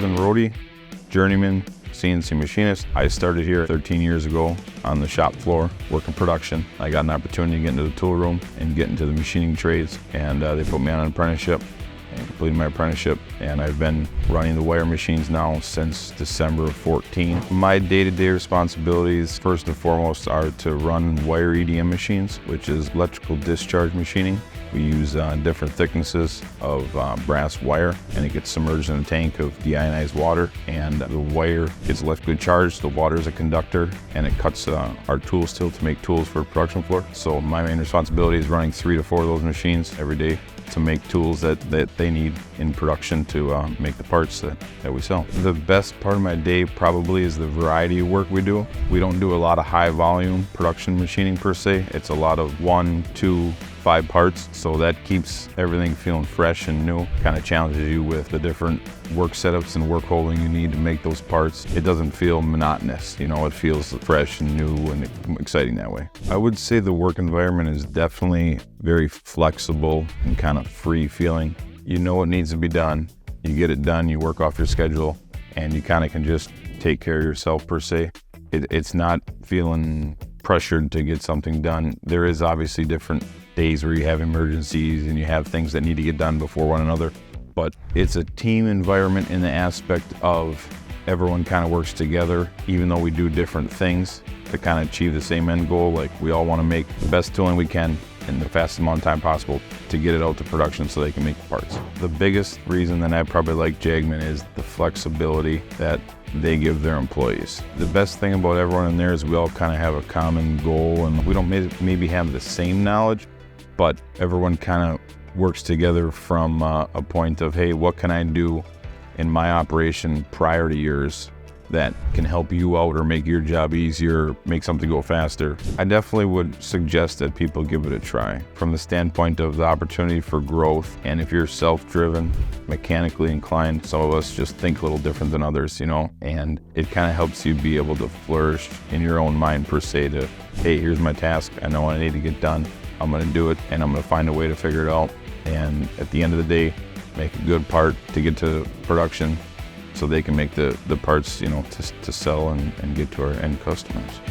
Golden Roadie, journeyman, CNC machinist. I started here 13 years ago on the shop floor, working production. I got an opportunity to get into the tool room and get into the machining trades, and they put me on an apprenticeship and completed my apprenticeship. And I've been running the wire machines now since December of 14. My day-to-day responsibilities, first and foremost, are to run wire EDM machines, which is electrical discharge machining. We use different thicknesses of brass wire, and it gets submerged in a tank of deionized water, and the wire gets electrically charged. The water is a conductor, and it cuts our tool steel to make tools for the production floor. So my main responsibility is running 3 to 4 of those machines every day to make tools that they need in production to make the parts that we sell. The best part of my day probably is the variety of work we do. We don't do a lot of high volume production machining per se. It's a lot of 1, 2, 5 parts, so that keeps everything feeling fresh and new. Kind of challenges you with the different work setups and work holding you need to make those parts. It doesn't feel monotonous, you know, it feels fresh and new and exciting that way. I would say the work environment is definitely very flexible and kind of free feeling. You know what needs to be done, you get it done, you work off your schedule, and you kind of can just take care of yourself per se. It's not feeling pressured to get something done. There is obviously different days where you have emergencies and you have things that need to get done before one another, but it's a team environment in the aspect of everyone kind of works together, even though we do different things to kind of achieve the same end goal. Like, we all want to make the best tooling we can in the fastest amount of time possible to get it out to production so they can make the parts. The biggest reason that I probably like Jagemann is the flexibility that they give their employees. The best thing about everyone in there is we all kind of have a common goal, and we don't maybe have the same knowledge, but everyone kind of works together from a point of, hey, what can I do in my operation prior to yours that can help you out or make your job easier, make something go faster. I definitely would suggest that people give it a try from the standpoint of the opportunity for growth. And if you're self-driven, mechanically inclined, some of us just think a little different than others, you know, and it kind of helps you be able to flourish in your own mind per se to, hey, here's my task, I know what I need to get done, I'm gonna do it, and I'm gonna find a way to figure it out. And at the end of the day, make a good part to get to production so they can make the parts, you know, to sell and get to our end customers.